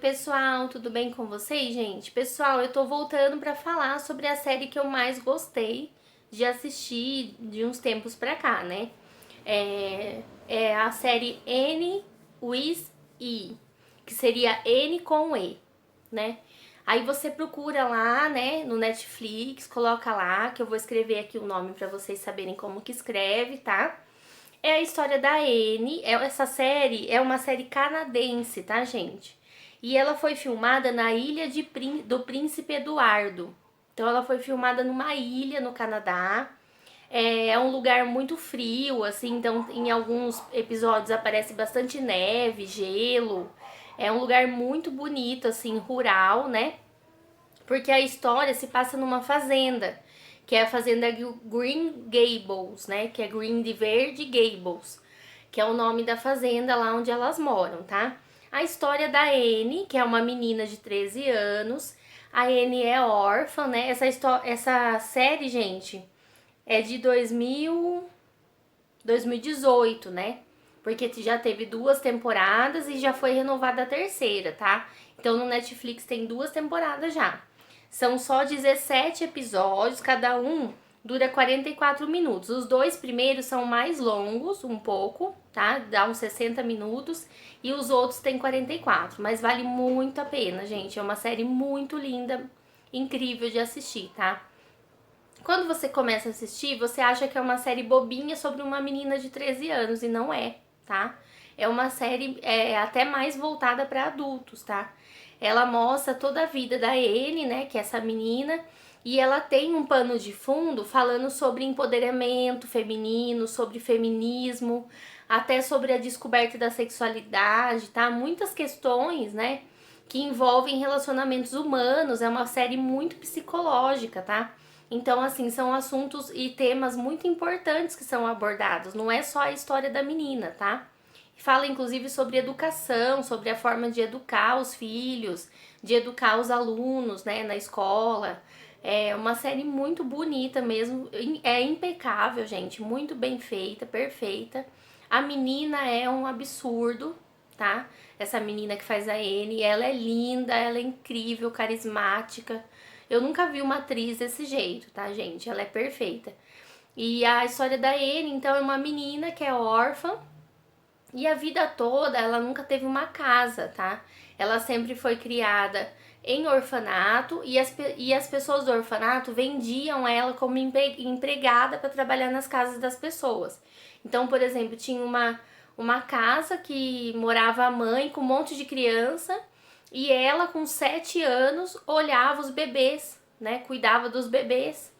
pessoal, tudo bem com vocês, gente? Pessoal, eu tô voltando pra falar sobre a série que eu mais gostei de assistir de uns tempos pra cá, né? É a série N with E, que seria N com E, né? Aí você procura lá, né, no Netflix, coloca lá, que eu vou escrever aqui o nome pra vocês saberem como que escreve, tá? É a história da Anne. Essa série é uma série canadense, tá, gente? E ela foi filmada na ilha do Príncipe Eduardo. Então ela foi filmada numa ilha no Canadá. É um lugar muito frio, assim, então em alguns episódios aparece bastante neve, gelo. É um lugar muito bonito, assim, rural, né? Porque a história se passa numa fazenda, que é a fazenda Green Gables, né? Que é Green de verde Gables, que é o nome da fazenda lá onde elas moram, tá? A história da Anne, que é uma menina de 13 anos. A Anne é órfã, né? Essa série, gente, é de 2018, né? Porque já teve 2 temporadas e já foi renovada a terceira, tá? Então no Netflix tem 2 temporadas já. São só 17 episódios, cada um dura 44 minutos. Os 2 primeiros são mais longos, um pouco, tá? Dá uns 60 minutos. E os outros tem 44. Mas vale muito a pena, gente. É uma série muito linda, incrível de assistir, tá? Quando você começa a assistir, você acha que é uma série bobinha sobre uma menina de 13 anos e não é, tá? É uma série até mais voltada para adultos, tá? Ela mostra toda a vida da Anne, né, que é essa menina, e ela tem um pano de fundo falando sobre empoderamento feminino, sobre feminismo, até sobre a descoberta da sexualidade, tá? Muitas questões, né, que envolvem relacionamentos humanos. É uma série muito psicológica, tá? Então, assim, são assuntos e temas muito importantes que são abordados. Não é só a história da menina, tá? Fala, inclusive, sobre educação, sobre a forma de educar os filhos, de educar os alunos, né, na escola. É uma série muito bonita mesmo. É impecável, gente. Muito bem feita, perfeita. A menina é um absurdo, tá? Essa menina que faz a Anne, ela é linda, ela é incrível, carismática. Eu nunca vi uma atriz desse jeito, tá, gente? Ela é perfeita. E a história da Anne, então, é uma menina que é órfã e a vida toda ela nunca teve uma casa, tá? Ela sempre foi criada em orfanato e as pessoas do orfanato vendiam ela como empregada para trabalhar nas casas das pessoas. Então, por exemplo, tinha uma casa que morava a mãe com um monte de criança e ela, com 7 anos, olhava os bebês, né? Cuidava dos bebês.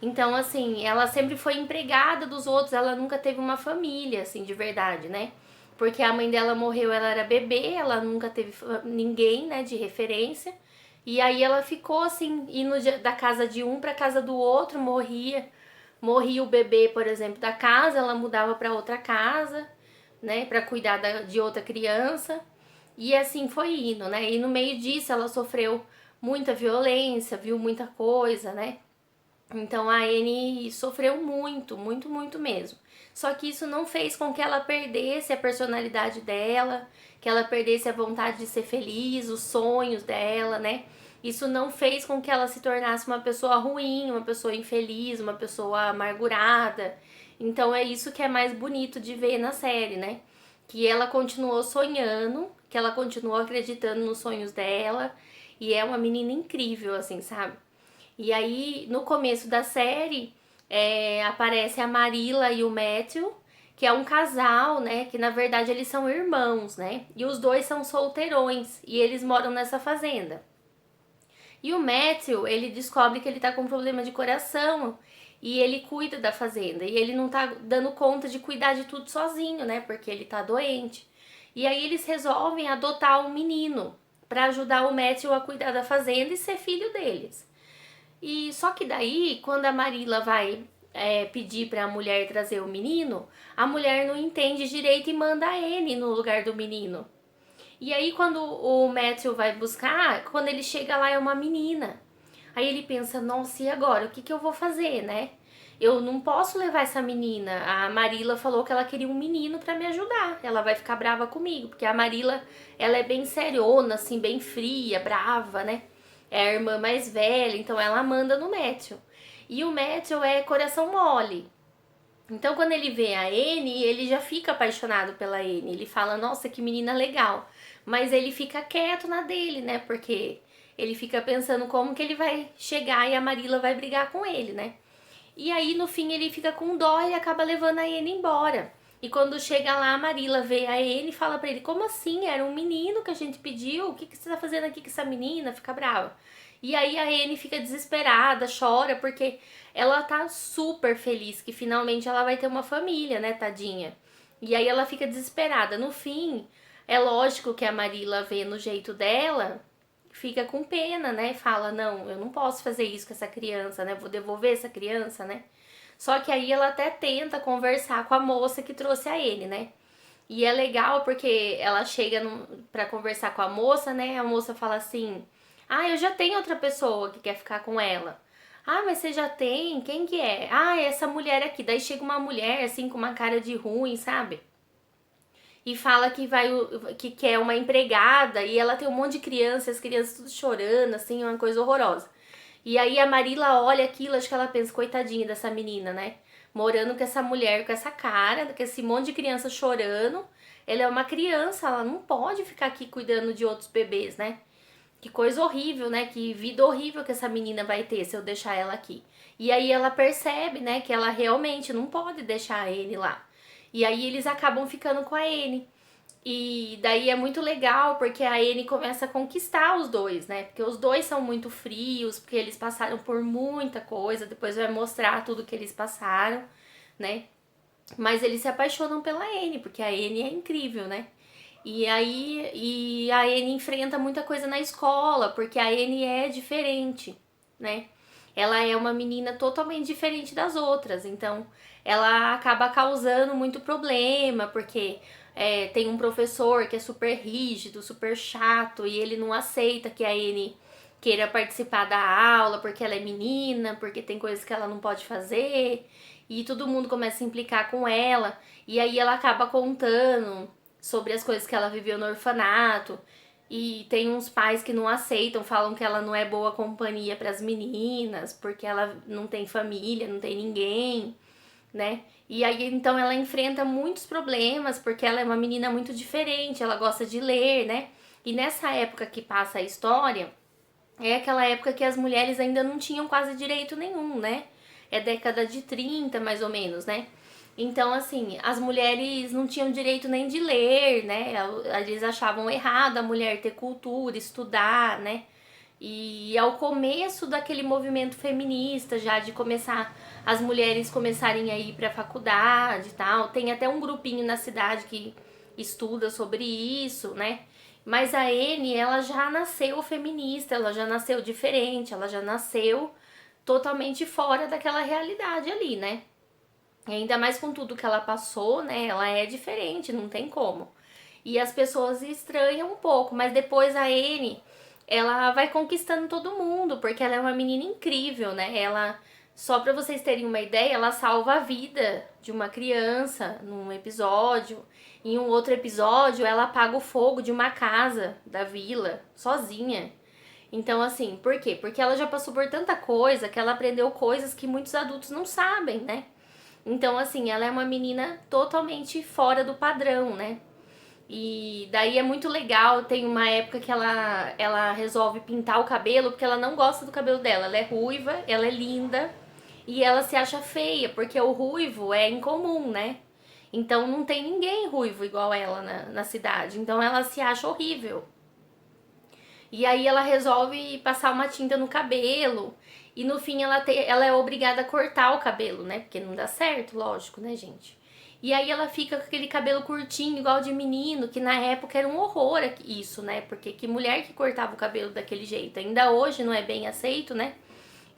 Então, assim, ela sempre foi empregada dos outros, ela nunca teve uma família, assim, de verdade, né? Porque a mãe dela morreu, ela era bebê, ela nunca teve ninguém, né, de referência. E aí ela ficou, assim, indo da casa de um pra casa do outro, morria o bebê, por exemplo, da casa, ela mudava pra outra casa, né, pra cuidar de outra criança. E assim foi indo, né? E no meio disso ela sofreu muita violência, viu muita coisa, né? Então a Anne sofreu muito, muito, muito mesmo. Só que isso não fez com que ela perdesse a personalidade dela, que ela perdesse a vontade de ser feliz, os sonhos dela, né? Isso não fez com que ela se tornasse uma pessoa ruim, uma pessoa infeliz, uma pessoa amargurada. Então é isso que é mais bonito de ver na série, né? Que ela continuou sonhando, que ela continuou acreditando nos sonhos dela, e é uma menina incrível, assim, sabe? E aí, no começo da série, aparece a Marilla e o Matthew, que é um casal, né? Que na verdade eles são irmãos, né? E os dois são solteirões e eles moram nessa fazenda. E o Matthew, ele descobre que ele tá com problema de coração e ele cuida da fazenda. E ele não tá dando conta de cuidar de tudo sozinho, né? Porque ele tá doente. E aí eles resolvem adotar um menino para ajudar o Matthew a cuidar da fazenda e ser filho deles. E só que daí, quando a Marilla vai pedir para a mulher trazer o menino, a mulher não entende direito e manda a Anne no lugar do menino. E aí, quando o Matthew vai buscar, quando ele chega lá é uma menina. Aí ele pensa, nossa, e agora? O que eu vou fazer, né? eu não posso levar essa menina. A Marila falou que ela queria um menino pra me ajudar. Ela vai ficar brava comigo, porque a Marila, ela é bem seriona, assim, bem fria, brava, né? É a irmã mais velha, então ela manda no Matthew. E o Matthew é coração mole. Então, quando ele vê a Anne, ele já fica apaixonado pela Anne. Ele fala, nossa, que menina legal. Mas ele fica quieto na dele, né? Porque ele fica pensando como que ele vai chegar e a Marilla vai brigar com ele, né? E aí, no fim, ele fica com dó e acaba levando a Anne embora. E quando chega lá, a Marilla vê a Anne e fala pra ele, como assim? Era um menino que a gente pediu? O que você tá fazendo aqui com essa menina? Fica brava. E aí a Anne fica desesperada, chora, porque ela tá super feliz que finalmente ela vai ter uma família, né, tadinha? E aí ela fica desesperada. No fim, é lógico que a Marilla vê no jeito dela, fica com pena, né? Fala, não, eu não posso fazer isso com essa criança, né? Vou devolver essa criança, né? Só que aí ela até tenta conversar com a moça que trouxe a ele, né? E é legal porque ela chega pra conversar com a moça, né? A moça fala assim: ah, eu já tenho outra pessoa que quer ficar com ela. Ah, mas você já tem? Quem que é? Ah, é essa mulher aqui. Daí chega uma mulher assim com uma cara de ruim, sabe? E fala que vai que quer uma empregada e ela tem um monte de crianças, as crianças tudo chorando, assim, uma coisa horrorosa. E aí a Marilla olha aquilo, acho que ela pensa, coitadinha dessa menina, né? Morando com essa mulher, com essa cara, com esse monte de criança chorando. Ela é uma criança, ela não pode ficar aqui cuidando de outros bebês, né? Que coisa horrível, né? Que vida horrível que essa menina vai ter se eu deixar ela aqui. E aí ela percebe, né, que ela realmente não pode deixar ele lá. E aí eles acabam ficando com a Anne. E daí é muito legal porque a Anne começa a conquistar os dois, né? Porque os dois são muito frios, porque eles passaram por muita coisa, depois vai mostrar tudo que eles passaram, né? Mas eles se apaixonam pela Anne, porque a Anne é incrível, né? E a Anne enfrenta muita coisa na escola, porque a Anne é diferente, né? Ela é uma menina totalmente diferente das outras, então ela acaba causando muito problema, porque tem um professor que é super rígido, super chato, e ele não aceita que a Anne queira participar da aula porque ela é menina, porque tem coisas que ela não pode fazer, e todo mundo começa a implicar com ela, e aí ela acaba contando sobre as coisas que ela viveu no orfanato. E tem uns pais que não aceitam, falam que ela não é boa companhia para as meninas, porque ela não tem família, não tem ninguém, né? E aí então ela enfrenta muitos problemas, porque ela é uma menina muito diferente, ela gosta de ler, né? E nessa época que passa a história, é aquela época que as mulheres ainda não tinham quase direito nenhum, né? É década de 30, mais ou menos, né? Então, assim, as mulheres não tinham direito nem de ler, né? Eles achavam errado a mulher ter cultura, estudar, né? E ao começo daquele movimento feminista, já de começar as mulheres começarem a ir para a faculdade e tal. Tem até um grupinho na cidade que estuda sobre isso, né? Mas a Anne, ela já nasceu feminista, ela já nasceu diferente, ela já nasceu totalmente fora daquela realidade ali, né? E ainda mais com tudo que ela passou, né? Ela é diferente, não tem como. E as pessoas estranham um pouco, mas depois a Anne, ela vai conquistando todo mundo, porque ela é uma menina incrível, né? Ela, só pra vocês terem uma ideia, ela salva a vida de uma criança num episódio. Em um outro episódio, ela apaga o fogo de uma casa da vila, sozinha. Então, assim, por quê? Porque ela já passou por tanta coisa que ela aprendeu coisas que muitos adultos não sabem, né? Então, assim, ela é uma menina totalmente fora do padrão, né? E daí é muito legal, tem uma época que ela resolve pintar o cabelo, porque ela não gosta do cabelo dela. Ela é ruiva, ela é linda e ela se acha feia, porque o ruivo é incomum, né? Então não tem ninguém ruivo igual ela na cidade. Então ela se acha horrível. E aí ela resolve passar uma tinta no cabelo. E no fim ela é obrigada a cortar o cabelo, né? Porque não dá certo, lógico, né, gente? E aí ela fica com aquele cabelo curtinho, igual de menino, que na época era um horror isso, né? Porque que mulher que cortava o cabelo daquele jeito? Ainda hoje não é bem aceito, né?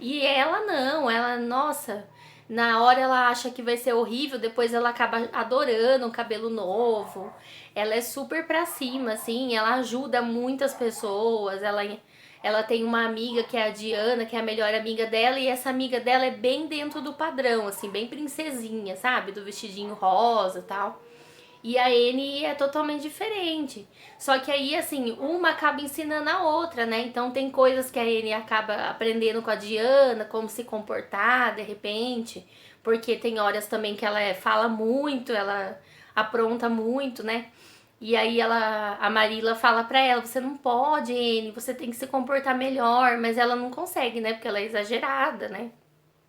E ela não, ela, nossa, na hora ela acha que vai ser horrível, depois ela acaba adorando o cabelo novo. Ela é super pra cima, assim, ela ajuda muitas pessoas, ela tem uma amiga que é a Diana, que é a melhor amiga dela, e essa amiga dela é bem dentro do padrão, assim, bem princesinha, sabe? Do vestidinho rosa e tal. E a Anne é totalmente diferente. Só que aí, assim, uma acaba ensinando a outra, né? Então tem coisas que a Anne acaba aprendendo com a Diana, como se comportar de repente. Porque tem horas também que ela fala muito, ela apronta muito, né? E aí a Marilla fala pra ela, você não pode, Anne, você tem que se comportar melhor, mas ela não consegue, né? Porque ela é exagerada, né?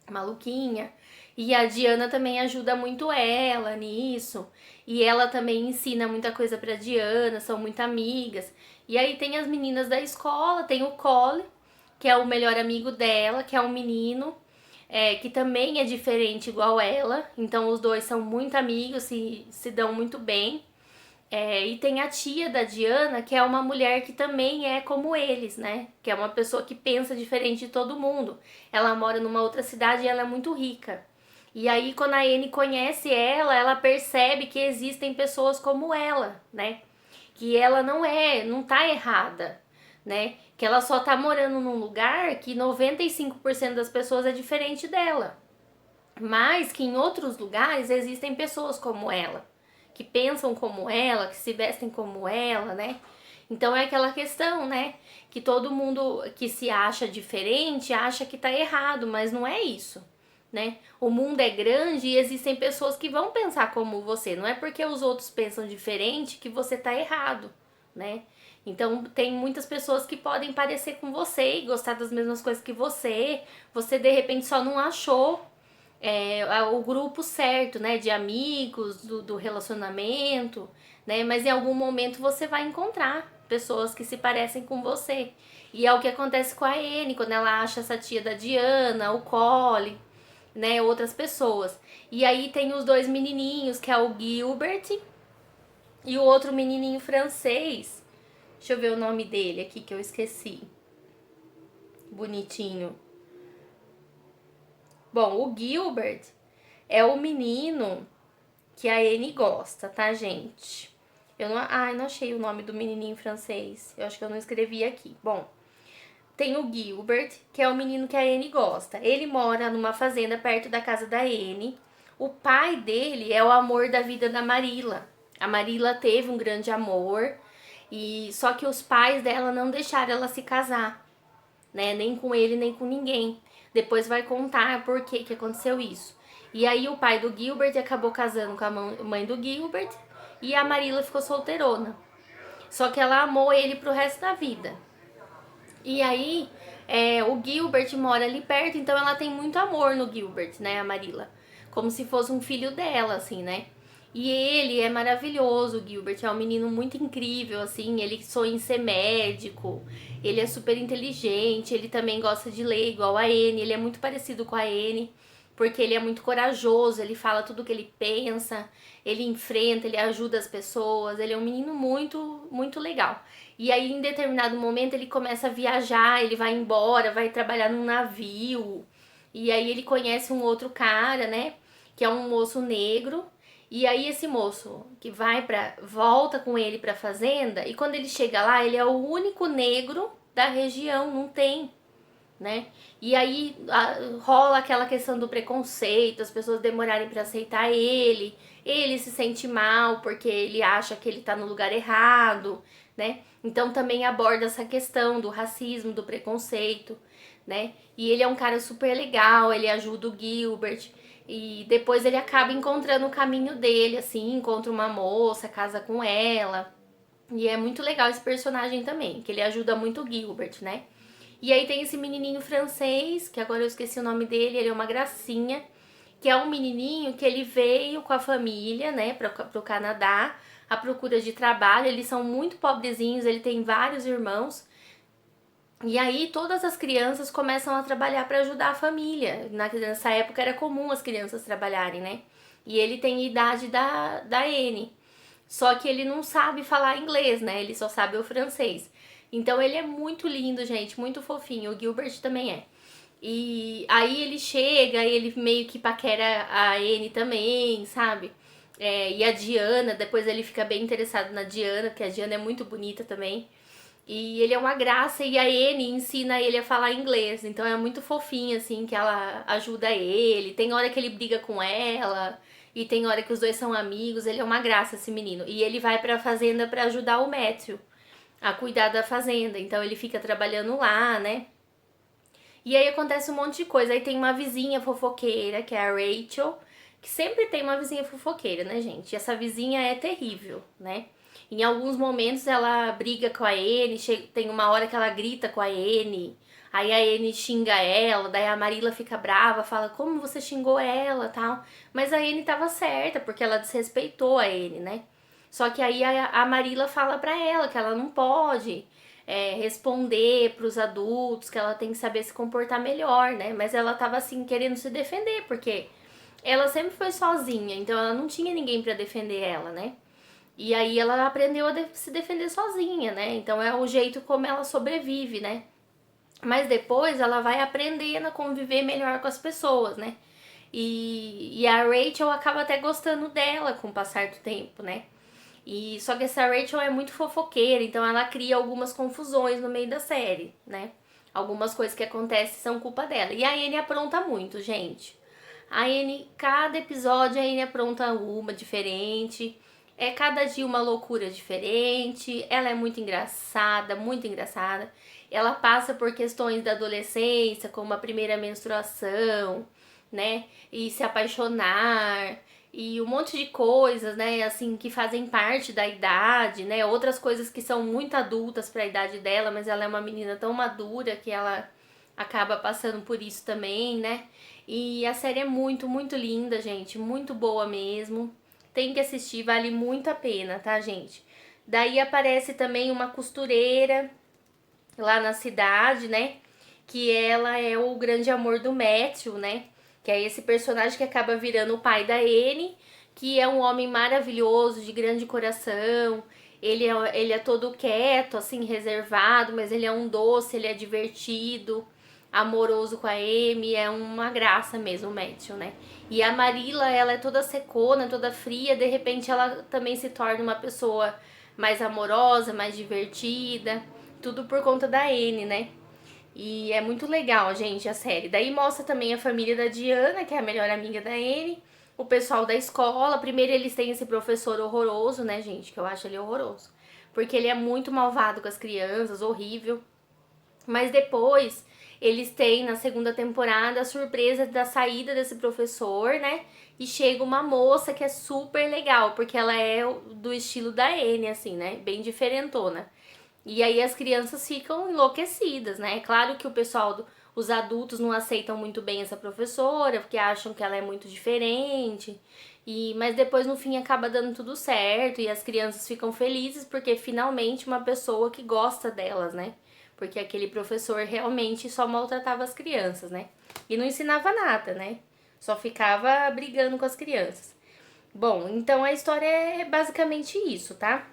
Maluquinha. E a Diana também ajuda muito ela nisso. E ela também ensina muita coisa pra Diana, são muito amigas. E aí tem as meninas da escola, tem o Cole, que é o melhor amigo dela, que é um menino, que também é diferente igual ela. Então os dois são muito amigos, se dão muito bem. E tem a tia da Diana, que é uma mulher que também é como eles, né? Que é uma pessoa que pensa diferente de todo mundo. Ela mora numa outra cidade e ela é muito rica. E aí, quando a Anne conhece ela, ela percebe que existem pessoas como ela, né? Que ela não tá errada, né? Que ela só tá morando num lugar que 95% das pessoas é diferente dela. Mas que em outros lugares existem pessoas como ela, que pensam como ela, que se vestem como ela, né? Então é aquela questão, né? Que todo mundo que se acha diferente acha que tá errado, mas não é isso, né? O mundo é grande e existem pessoas que vão pensar como você. Não é porque os outros pensam diferente que você tá errado, né? Então tem muitas pessoas que podem parecer com você e gostar das mesmas coisas que você. Você de repente só não achou o grupo certo, né, de amigos, do relacionamento, né, mas em algum momento você vai encontrar pessoas que se parecem com você. E é o que acontece com a Anne, quando ela acha essa tia da Diana, o Cole, né, outras pessoas. E aí tem os dois menininhos, que é o Gilbert e o outro menininho francês. Deixa eu ver o nome dele aqui que eu esqueci. Bonitinho. Bom, o Gilbert é o menino que a Anne gosta, tá, gente? Eu não achei o nome do menininho francês. Eu acho que eu não escrevi aqui. Bom, tem o Gilbert, que é o menino que a Anne gosta. Ele mora numa fazenda perto da casa da Anne. O pai dele é o amor da vida da Marilla. A Marilla teve um grande amor, e só que os pais dela não deixaram ela se casar, né? Nem com ele, nem com ninguém. Depois vai contar por que aconteceu isso. E aí o pai do Gilbert acabou casando com a mãe do Gilbert e a Marilla ficou solteirona. Só que ela amou ele pro resto da vida. E aí o Gilbert mora ali perto, então ela tem muito amor no Gilbert, né, a Marilla. Como se fosse um filho dela, assim, né? E ele é maravilhoso, o Gilbert é um menino muito incrível, assim, ele sonha em ser médico, ele é super inteligente, ele também gosta de ler igual a Anne, ele é muito parecido com a Anne, porque ele é muito corajoso, ele fala tudo o que ele pensa, ele enfrenta, ele ajuda as pessoas, ele é um menino muito, muito legal. E aí, em determinado momento, ele começa a viajar, ele vai embora, vai trabalhar num navio, e aí ele conhece um outro cara, né, que é um moço negro. E aí esse moço que volta com ele pra fazenda, e quando ele chega lá, ele é o único negro da região, não tem, né? E aí rola aquela questão do preconceito, as pessoas demorarem pra aceitar ele se sente mal porque ele acha que ele tá no lugar errado, né? Então também aborda essa questão do racismo, do preconceito, né? E ele é um cara super legal, ele ajuda o Gilbert. E depois ele acaba encontrando o caminho dele, assim, encontra uma moça, casa com ela. E é muito legal esse personagem também, que ele ajuda muito o Gilbert, né? E aí tem esse menininho francês, que agora eu esqueci o nome dele, ele é uma gracinha, que é um menininho que ele veio com a família, né, pro Canadá, à procura de trabalho. Eles são muito pobrezinhos, ele tem vários irmãos. E aí todas as crianças começam a trabalhar para ajudar a família. Nessa época era comum as crianças trabalharem, né? E ele tem a idade da Anne. Só que ele não sabe falar inglês, né? Ele só sabe o francês. Então ele é muito lindo, gente, muito fofinho. O Gilbert também é. E aí ele chega e ele meio que paquera a Anne também, sabe? E a Diana, depois ele fica bem interessado na Diana, porque a Diana é muito bonita também. E ele é uma graça e a Anne ensina ele a falar inglês. Então é muito fofinho, assim, que ela ajuda ele. Tem hora que ele briga com ela e tem hora que os dois são amigos. Ele é uma graça, esse menino. E ele vai pra fazenda pra ajudar o Matthew a cuidar da fazenda. Então ele fica trabalhando lá, né? E aí acontece um monte de coisa. Aí tem uma vizinha fofoqueira, que é a Rachel, que sempre tem uma vizinha fofoqueira, né, gente? E essa vizinha é terrível, né? Em alguns momentos ela briga com a Anne, tem uma hora que ela grita com a Anne, aí a Anne xinga ela, daí a Marilla fica brava, fala como você xingou ela, tal. Mas a Anne tava certa, porque ela desrespeitou a Anne, né? Só que aí a Marilla fala pra ela que ela não pode responder pros adultos, que ela tem que saber se comportar melhor, né? Mas ela tava assim querendo se defender, porque ela sempre foi sozinha, então ela não tinha ninguém pra defender ela, né? E aí ela aprendeu a se defender sozinha, né? Então é o jeito como ela sobrevive, né? Mas depois ela vai aprendendo a conviver melhor com as pessoas, né? E a Rachel acaba até gostando dela com o passar do tempo, né? E só que essa Rachel é muito fofoqueira, então ela cria algumas confusões no meio da série, né? Algumas coisas que acontecem são culpa dela. E a Anne apronta muito, gente. A Anne, cada episódio a Anne apronta uma diferente. É cada dia uma loucura diferente. Ela é muito engraçada, muito engraçada. Ela passa por questões da adolescência, como a primeira menstruação, né? E se apaixonar e um monte de coisas, né, assim, que fazem parte da idade, né? Outras coisas que são muito adultas para a idade dela, mas ela é uma menina tão madura que ela acaba passando por isso também, né? E a série é muito, muito linda, gente, muito boa mesmo. Tem que assistir, vale muito a pena, tá, gente? Daí aparece também uma costureira lá na cidade, né? Que ela é o grande amor do Matthew, né? Que é esse personagem que acaba virando o pai da Anne, que é um homem maravilhoso, de grande coração. Ele é todo quieto, assim, reservado, mas ele é um doce, ele é divertido, amoroso com a Amy, é uma graça mesmo o Matthew, né? E a Marilla, ela é toda secona, toda fria, de repente ela também se torna uma pessoa mais amorosa, mais divertida, tudo por conta da Anne, né? E é muito legal, gente, a série. Daí mostra também a família da Diana, que é a melhor amiga da Anne, o pessoal da escola. Primeiro eles têm esse professor horroroso, né, gente, que eu acho ele horroroso. Porque ele é muito malvado com as crianças, horrível. Mas depois eles têm na segunda temporada a surpresa da saída desse professor, né? E chega uma moça que é super legal, porque ela é do estilo da Anne, assim, né? Bem diferentona. E aí as crianças ficam enlouquecidas, né? É claro que o pessoal, os adultos não aceitam muito bem essa professora, porque acham que ela é muito diferente. Mas depois no fim acaba dando tudo certo e as crianças ficam felizes porque finalmente uma pessoa que gosta delas, né? Porque aquele professor realmente só maltratava as crianças, né? E não ensinava nada, né? Só ficava brigando com as crianças. Bom, então a história é basicamente isso, tá?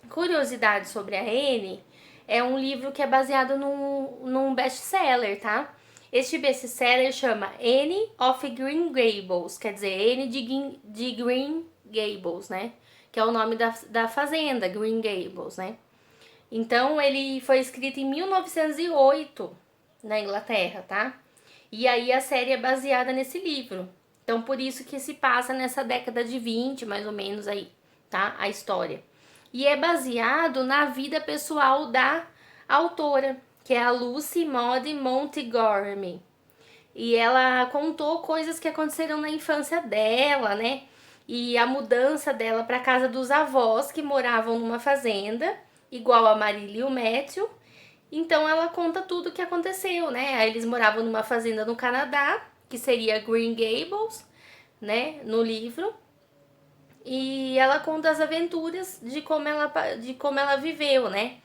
Curiosidade sobre a Anne, é um livro que é baseado num best-seller, tá? Este best-seller chama Anne of Green Gables, quer dizer, Anne de Green Gables, né? Que é o nome da fazenda, Green Gables, né? Então, ele foi escrito em 1908, na Inglaterra, tá? E aí a série é baseada nesse livro. Então, por isso que se passa nessa década de 20, mais ou menos aí, tá? A história. E é baseado na vida pessoal da autora, que é a Lucy Maud Montgomery. E ela contou coisas que aconteceram na infância dela, né? E a mudança dela para casa dos avós que moravam numa fazenda, igual a Marília e o Matthew. Então ela conta tudo o que aconteceu, né? Aí eles moravam numa fazenda no Canadá, que seria Green Gables, né, no livro. E ela conta as aventuras de como ela viveu, né?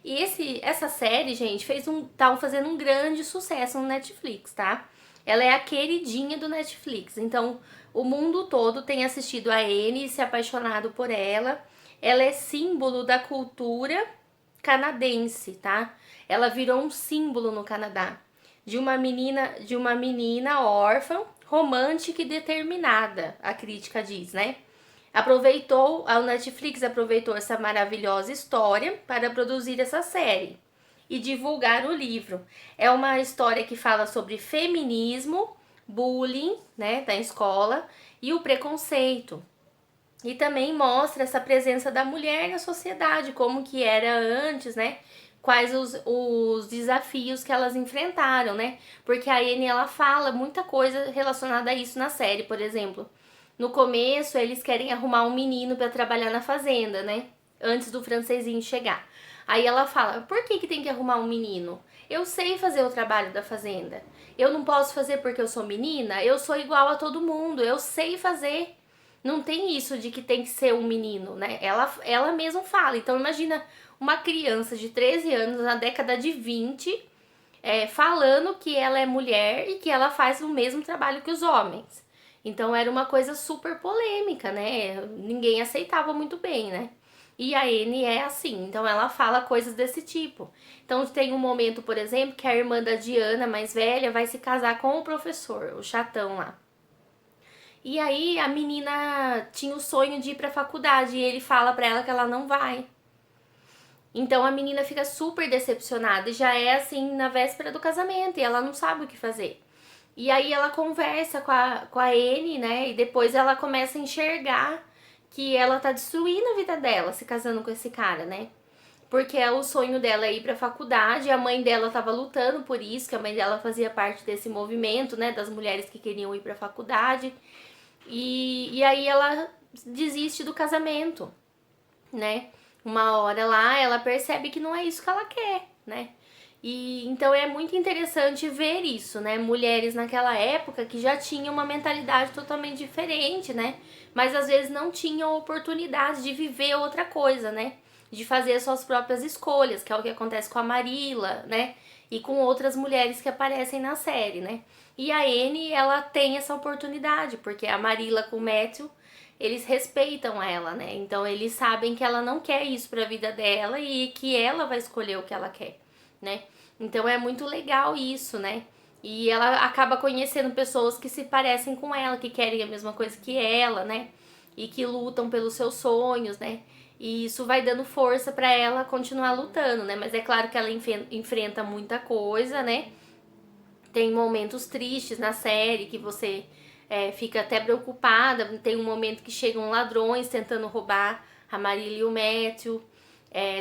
E essa série, gente, tá fazendo um grande sucesso no Netflix, tá? Ela é a queridinha do Netflix. Então, o mundo todo tem assistido a Anne e se apaixonado por ela. Ela é símbolo da cultura canadense, tá? Ela virou um símbolo no Canadá de uma menina órfã, romântica e determinada, a crítica diz, né? A Netflix aproveitou essa maravilhosa história para produzir essa série e divulgar o livro. É uma história que fala sobre feminismo, bullying, né, da escola e o preconceito. E também mostra essa presença da mulher na sociedade, como que era antes, né? Quais os desafios que elas enfrentaram, né? Porque a Anne, ela fala muita coisa relacionada a isso na série, por exemplo. No começo, eles querem arrumar um menino para trabalhar na fazenda, né? Antes do francesinho chegar. Aí ela fala, por que tem que arrumar um menino? Eu sei fazer o trabalho da fazenda. Eu não posso fazer porque eu sou menina? Eu sou igual a todo mundo, eu sei fazer. Não tem isso de que tem que ser um menino, né? Ela mesma fala. Então imagina uma criança de 13 anos na década de 20 falando que ela é mulher e que ela faz o mesmo trabalho que os homens. Então era uma coisa super polêmica, né? Ninguém aceitava muito bem, né? E a Anne é assim, então ela fala coisas desse tipo. Então tem um momento, por exemplo, que a irmã da Diana, mais velha, vai se casar com o professor, o chatão lá. E aí a menina tinha o sonho de ir pra faculdade e ele fala pra ela que ela não vai. Então a menina fica super decepcionada e já é assim na véspera do casamento e ela não sabe o que fazer. E aí ela conversa com a Anne, né? E depois ela começa a enxergar que ela tá destruindo a vida dela se casando com esse cara, né? Porque o sonho dela é ir pra faculdade, a mãe dela tava lutando por isso, que a mãe dela fazia parte desse movimento, né? Das mulheres que queriam ir pra faculdade. E aí ela desiste do casamento, né? Uma hora lá ela percebe que não é isso que ela quer, né? E então é muito interessante ver isso, né? Mulheres naquela época que já tinham uma mentalidade totalmente diferente, né? Mas às vezes não tinham oportunidade de viver outra coisa, né? De fazer as suas próprias escolhas, que é o que acontece com a Marilla, né? E com outras mulheres que aparecem na série, né? E a Anne, ela tem essa oportunidade, porque a Marilla com o Matthew, eles respeitam ela, né? Então eles sabem que ela não quer isso pra vida dela e que ela vai escolher o que ela quer, né? Então é muito legal isso, né? E ela acaba conhecendo pessoas que se parecem com ela, que querem a mesma coisa que ela, né? E que lutam pelos seus sonhos, né? E isso vai dando força pra ela continuar lutando, né? Mas é claro que ela enfrenta muita coisa, né? Tem momentos tristes na série que você fica até preocupada. Tem um momento que chegam ladrões tentando roubar a Marilla e o Matthew.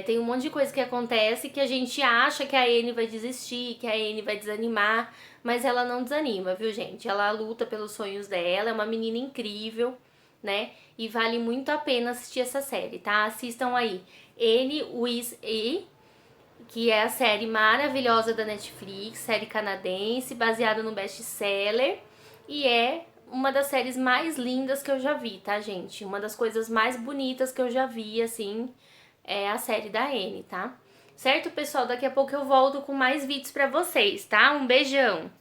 Tem um monte de coisa que acontece que a gente acha que a Anne vai desistir, que a Anne vai desanimar, mas ela não desanima, viu, gente? Ela luta pelos sonhos dela, é uma menina incrível, né? E vale muito a pena assistir essa série, tá? Assistam aí. Anne with E, que é a série maravilhosa da Netflix, série canadense, baseada no best-seller, e é uma das séries mais lindas que eu já vi, tá, gente? Uma das coisas mais bonitas que eu já vi, assim, é a série da Anne, tá? Certo, pessoal? Daqui a pouco eu volto com mais vídeos pra vocês, tá? Um beijão!